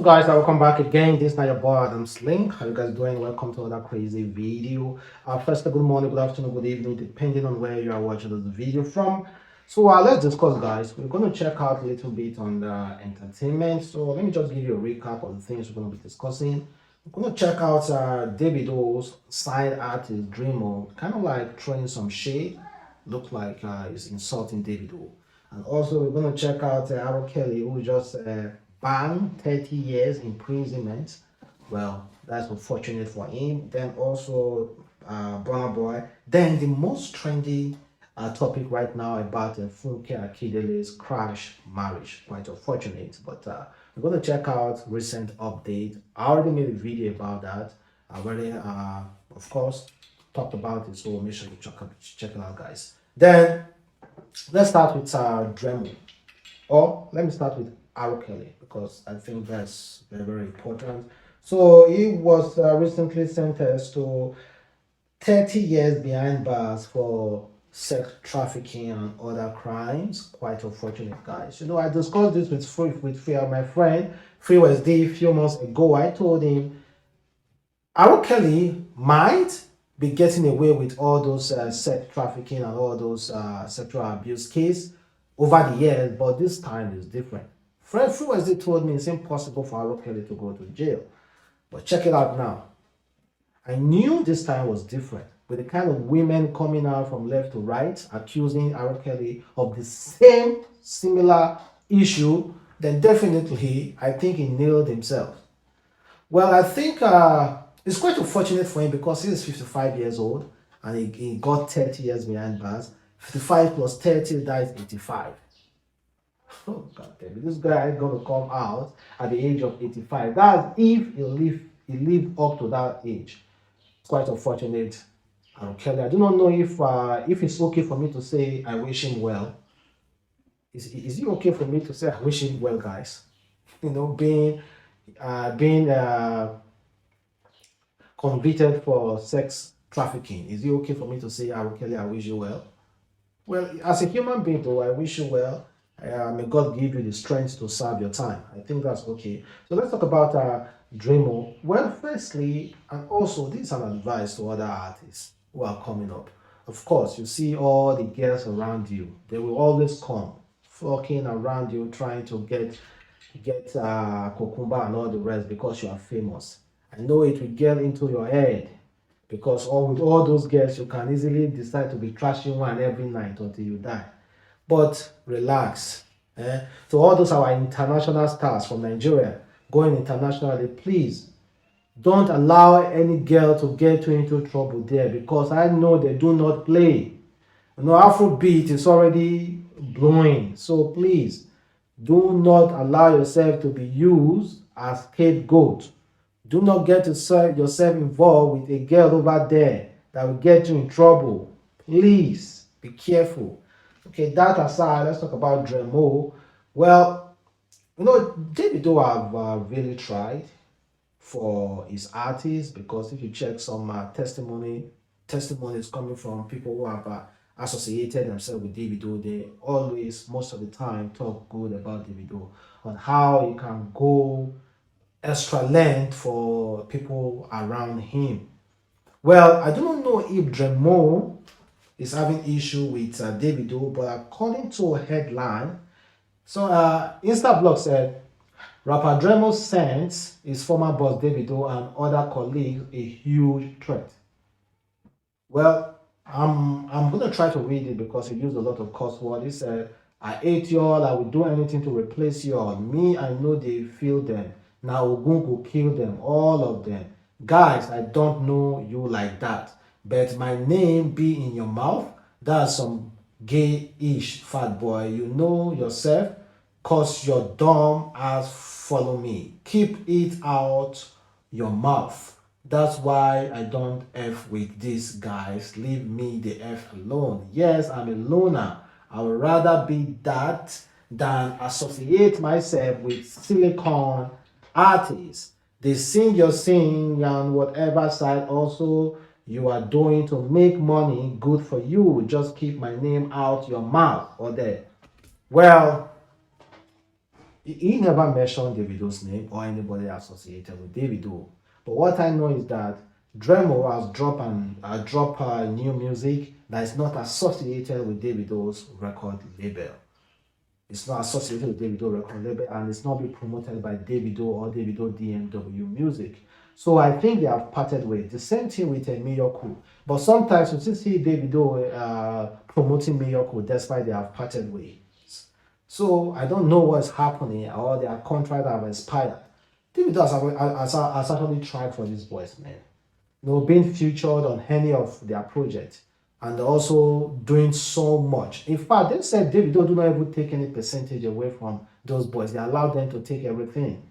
guys, welcome back again. This is not your boy Adam's Link. How you guys doing? Welcome to another crazy video. First, good morning, good afternoon, good evening, depending on where you are watching this video from. So let's discuss, guys. We're going to check out a little bit on the entertainment. So let me just give you a recap of the things we're going to be discussing. We're going to check out Davido's side artist Dremo, kind of like throwing some shade. Look like he's insulting Davido. And also we're going to check out R. Kelly, who just banned 30 years imprisonment. Well, that's unfortunate for him. Then also Burna Boy. Then the most trendy topic right now about Funke Akindele's crash marriage. Quite unfortunate, but we're going to check out recent update. I already made a video about that. I already, of course, talked about it, so make sure you check it out, guys. Then let's start with Dremo, or let me start with R. Kelly because I think that's very, very important. So he was recently sentenced to 30 years behind bars for sex trafficking and other crimes. Quite unfortunate, guys. You know, I discussed this with my friend Free Wednesday a few months ago. I told him R. Kelly might be getting away with all those sex trafficking and all those sexual abuse cases over the years, but this time is different. Fred Freeway told me it's impossible for R. Kelly to go to jail. But check it out now. I knew this time was different with the kind of women coming out from left to right accusing R. Kelly of the same similar issue. Then definitely, I think he nailed himself. Well, I think it's quite unfortunate for him because he's 55 years old and he got 30 years behind bars. 55 plus 30, that is 85. Oh, God damn it. This guy is going to come out at the age of 85. That's if he live up to that age. It's quite unfortunate. Kelly, I do not know if it's okay for me to say I wish him well. Is it okay for me to say I wish him well, guys? You know, being convicted for sex trafficking. Is it okay for me to say, Kelly, I wish you well? Well, as a human being, though, I wish you well. May God give you the strength to serve your time. I think that's okay. So let's talk about Dremo. Well, firstly, and also this is an advice to other artists who are coming up. Of course, you see all the girls around you. They will always come flocking around you, trying to get Kokumba and all the rest because you are famous. I know it will get into your head because with all those girls, you can easily decide to be trashing one every night until you die. But relax. So all those our international stars from Nigeria going internationally, please don't allow any girl to get you into trouble there because I know they do not play. You know, Afrobeat is already blowing. So please do not allow yourself to be used as scapegoat. Do not get yourself involved with a girl over there that will get you in trouble. Please be careful. Okay, that aside, let's talk about Dremo. Well, you know, Davido have really tried for his artists because if you check some testimonies coming from people who have associated themselves with Davido, they always, most of the time, talk good about Davido on how you can go extra length for people around him. Well, I do not know if Dremo is having issue with Davido, but according to a headline, so Instablog said rapper Dremo sends his former boss Davido and other colleagues a huge threat. Well, I'm gonna try to read it because he used a lot of cuss words. He said, "I hate y'all. I will do anything to replace y'all. Me, I know they feel them. Now Ogun will kill them, all of them. Guys, I don't know you like that, but my name be in your mouth. That's some gay-ish fat boy. You know yourself, cause your dumb ass follow me. Keep it out your mouth. That's why I don't F with these guys. Leave me the F alone. Yes, I'm a loner. I would rather be that than associate myself with silicon artists. They sing your sing and whatever side also you are doing to make money, good for you. Just keep my name out your mouth or there." Well, He never mentioned Davido's name or anybody associated with Davido. But what I know is that Dremo has dropped new music that is not associated with Davido's record label. It's not associated with Davido record label, and it's not being promoted by Davido or Davido DMW Music. So I think they have parted ways. The same thing with Miracle. But sometimes you still see Davido promoting Miracle despite they have parted ways. So I don't know what's happening or their contract have expired. Davido has actually tried for these boys, man. Being featured on any of their projects and also doing so much. In fact, they said Davido do not even take any percentage away from those boys. They allow them to take everything,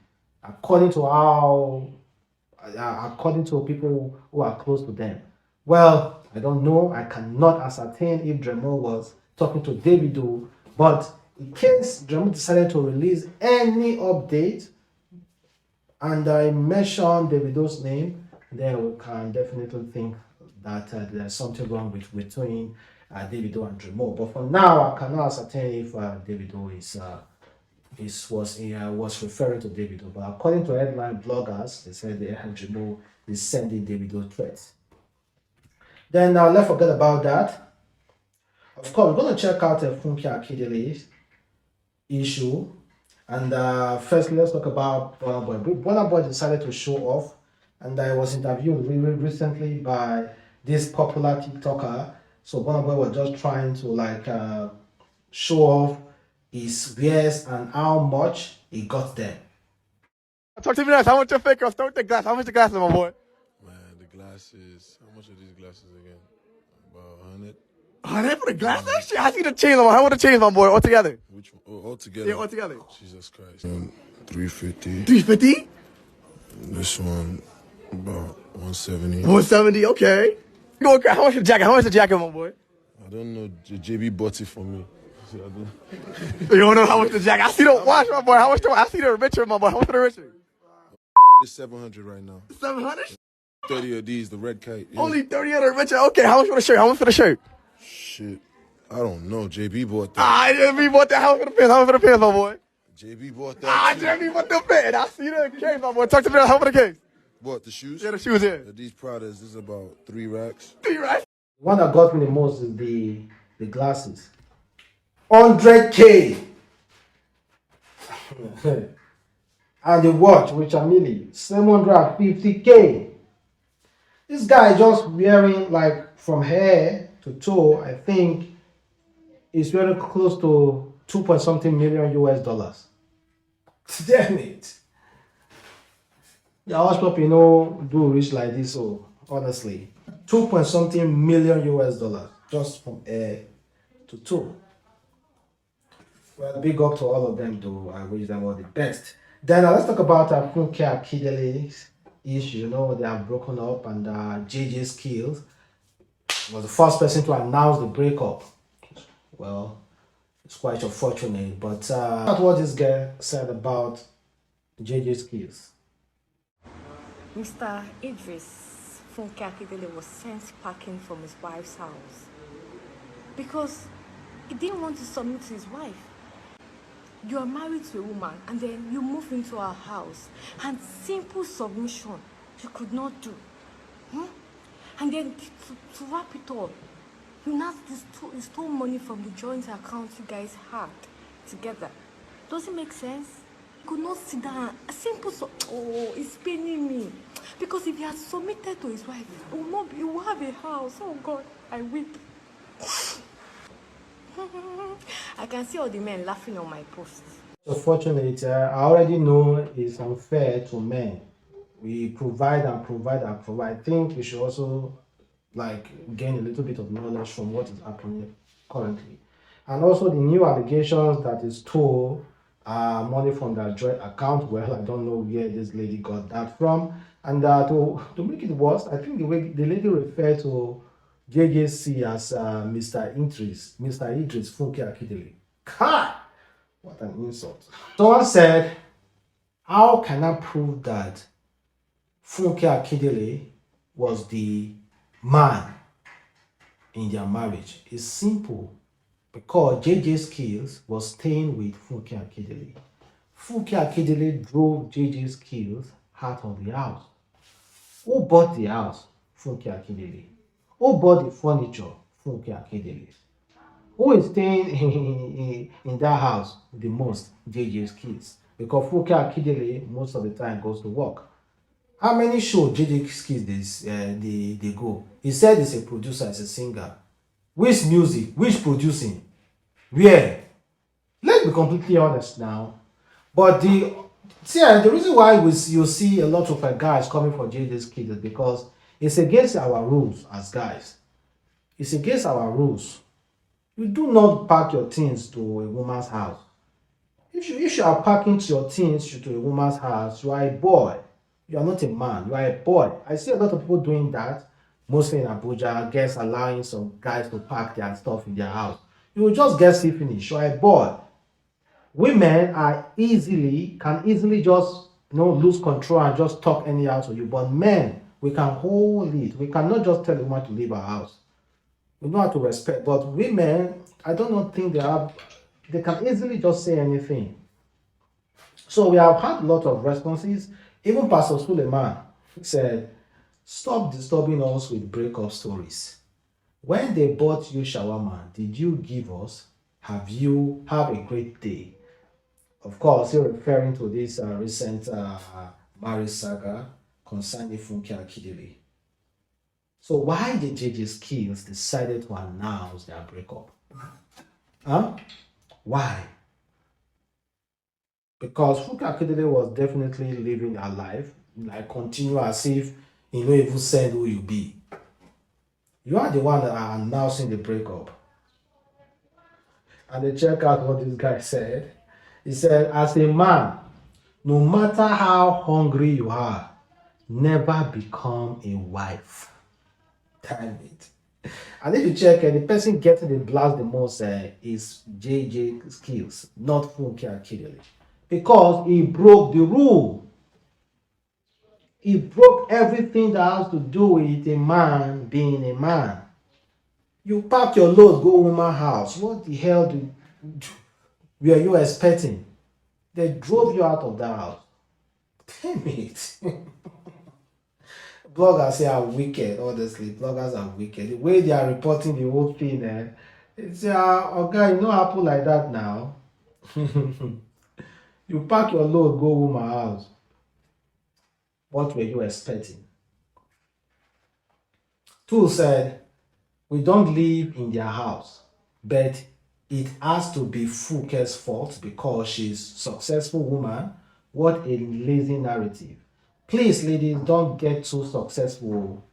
according to according to people who are close to them. Well, I don't know. I cannot ascertain if Dremo was talking to Davido, but in case Dremo decided to release any update and I mention Davido's name, then we can definitely think that there's something wrong between Davido and Dremo. But for now, I cannot ascertain if Davido was referring to Davido. But according to headline bloggers, they said the Dremo is sending Davido threats. Then now let's forget about that. Of course, we're going to check out Funke Akindele's issue. And first, let's talk about Burna Boy. Burna Boy decided to show off, and I was interviewed recently by this popular TikToker. So Burna Boy was just trying to show off his wares and how much he got them. Talk to me nice. How much your fake girl? Start with the glass. How much the glasses, my boy? Man, the glasses. How much are these glasses again? About 100. 100 for the glasses? Shit, I see the chains, my boy. How much the chains, my boy? All together. Which one? Oh, all together. Yeah, all together. Jesus Christ. 350. 350? This one about 170. 170. Okay. Go. How much the jacket? How much the jacket, my boy? I don't know. JB bought it for me. So I don't... You don't know how much the jacket? I see the watch, my boy. How much? I see the richer, my boy. How much the richer? It's 700 right now. 700. 30 of these, the red kite. Yeah. Only 30 of the richer. Okay. How much for the shirt? How much for the shirt? Shit. I don't know. JB bought that. JB bought that. How much for the pants? How much for the pants, my boy? JB bought that. JB bought the pants. I see the case, my boy. Talk to me. How much for the case? What, the shoes? Yeah, the shoes, yeah. These Pradas, this is about 3 racks. 3 racks? The one that got me the most is the glasses. 100K. And the watch, which are nearly 750K. This guy just wearing from hair to toe, I think is wearing close to 2 point something million US dollars. Damn it. Yeah, how much people do rich like this, so honestly. 2 point something million US dollars just from hair to toe. Well, big up to all of them, though. I wish them all the best. Then let's talk about Funke Akindele's issue. They have broken up, and JJ Skills was the first person to announce the breakup. Well, it's quite unfortunate, but that's what this guy said about JJ Skills. Mr. Idris Funke Akindele was sent packing from his wife's house because he didn't want to submit to his wife. You are married to a woman and then you move into her house and simple submission you could not do. And then to wrap it up, you now stole money from the joint account you guys had together. Does it make sense? You could not sit down. A simple it's paining me. Because if he had submitted to his wife, he will have a house. Oh God, I weep. I can see all the men laughing on my posts. Unfortunately, I already know it's unfair to men. We provide and provide and provide. I think we should also gain a little bit of knowledge from what is happening currently. And also the new allegations that is stole money from their joint account. Well, I don't know where this lady got that from. And to make it worse, I think the way the lady referred to JJC as Mr. Idris Funke Akindele. God, what an insult. Someone said, how can I prove that Funke Akindele was the man in their marriage? It's simple. Because JJ Skills was staying with Funke Akindele. Funke Akindele drove JJ's kills out of the house. Who bought the house? Funke Akindele. Who bought the furniture? Funke Akindele. Who is staying in that house the most? JJ's kids. Because Funke Akindele most of the time goes to work. How many shows JJ's kids they go? He said he's a producer, he's a singer. Which music? Which producing? Where? Let's be completely honest now. But the reason why you see a lot of guys coming for JJ's kids is because it's against our rules as guys. It's against our rules. You do not pack your things to a woman's house. If you are packing your things to a woman's house, you are a boy. You are not a man. You are a boy. I see a lot of people doing that, mostly in Abuja, guys allowing some guys to pack their stuff in their house. You will just get see finish. You are a boy. Women can easily just lose control and just talk anyhow to you. But men, we can hold it. We cannot just tell a woman to leave our house. We know how to respect. But women, I do not think they can easily just say anything. So we have had a lot of responses. Even Pastor Suleiman said, "Stop disturbing us with breakup stories. When they bought you shawarma, did you give us? Have a great day?" Of course, you're referring to this recent marriage saga concerning Funke Akindele. So why did JJ's kids decided to announce their breakup? Huh? Why? Because Funke Akindele was definitely living her life, like continue as if you don't even said who you be. You are the one that are announcing the breakup. And they check out what this guy said. He said, as a man, no matter how hungry you are, never become a wife. Damn it. And if you check, the person getting the blast the most is JJ Skills, not Funke Akindele. Because he broke the rule. He broke everything that has to do with a man being a man. You pack your load, go woman's house. What the hell were you expecting? They drove you out of the house. Damn it. Bloggers say are wicked, honestly. Bloggers are wicked. The way they are reporting the whole thing, it's okay, you know happen like that now. You pack your load, go woman's house. What were you expecting? Two said, we don't live in their house, but it has to be Funke's fault because she's a successful woman. What a lazy narrative. Please, ladies, don't get too successful.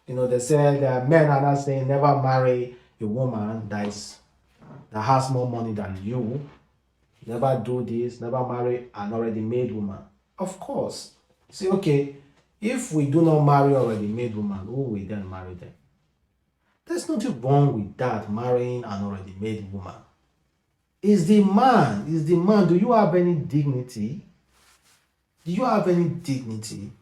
They say that men are not saying never marry a woman that has more money than you. Never do this, never marry an already made woman. Of course. Say, okay, if we do not marry already made woman, who will then marry them? There's nothing wrong with that, marrying an already made woman. Is the man, do you have any dignity? Do you have any dignity?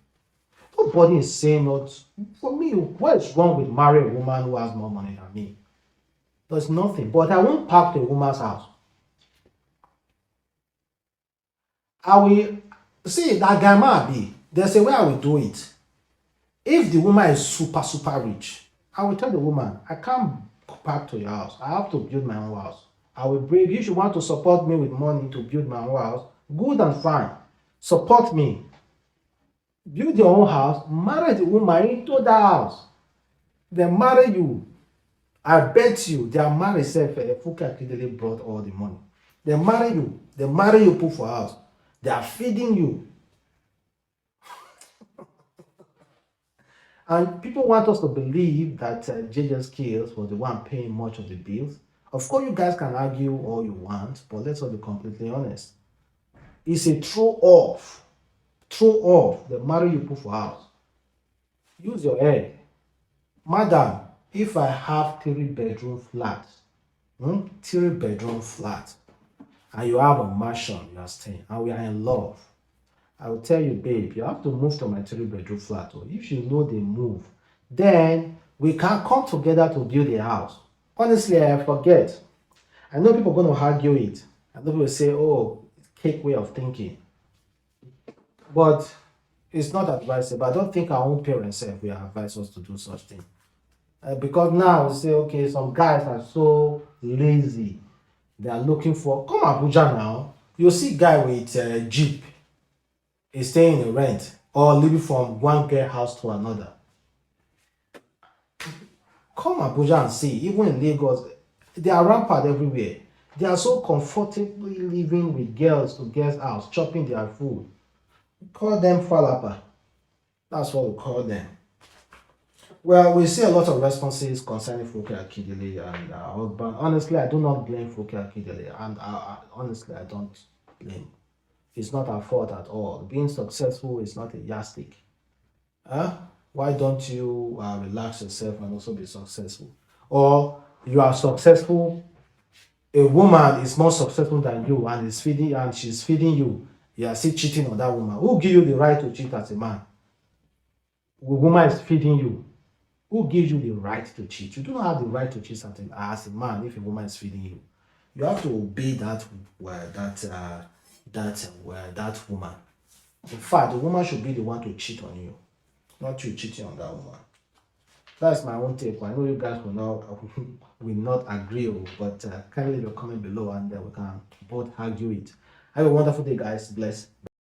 Nobody is saying not. For me, what is wrong with marrying a woman who has more money than me? There's nothing. But I won't park to a woman's house. I will see that guy might be. There's a way I will do it. If the woman is super, super rich, I will tell the woman, I can't park to your house. I have to build my own house. I will bring, if you want to support me with money to build my own house, good and fine. Support me. Build your own house, marry the woman into the house. They marry you. I bet you their marriage self, Funke Akindele brought all the money. They marry you. They marry you, put for house. They are feeding you. And people want us to believe that JJ Skills was the one paying much of the bills. Of course, you guys can argue all you want, but let's all be completely honest. It's a throw off. Throw off. The marry you put for house. Use your head. Madam, if I have 3-bedroom flat, 3-bedroom flat, and you have a mansion you are staying, and we are in love, I will tell you, babe, you have to move to my 3-bedroom flat. Or if you know they move, then we can come together to build a house. Honestly, I forget. I know people are going to argue it. I know people say, oh, archaic way of thinking. But it's not advisable. I don't think our own parents will advise us to do such thing. Because now we say, okay, some guys are so lazy. They are looking for, come Abuja now. You see guy with a jeep is staying in rent or living from one girl house to another. Come Abuja and see, even in Lagos, they are rampant everywhere. They are so comfortably living with girls to girls' house, chopping their food. We call them falapa. That's what we call them. Well, we see a lot of responses concerning Funke Akindele and but honestly, I do not blame Funke Akindele, and honestly, I don't blame. It's not our fault at all. Being successful is not a yardstick. Huh? Why don't you relax yourself and also be successful? Or you are successful, a woman is more successful than you and is feeding and she's feeding you. You are still cheating on that woman. Who give you the right to cheat as a man? The woman is feeding you. Who gives you the right to cheat? You do not have the right to cheat as a man if a woman is feeding you. You have to obey that woman. In fact, the woman should be the one to cheat on you, not you cheating on that woman. That's my own take. I know you guys will not agree, but kindly leave a comment below and we can both argue it. Have a wonderful day, guys. Bless. Bye.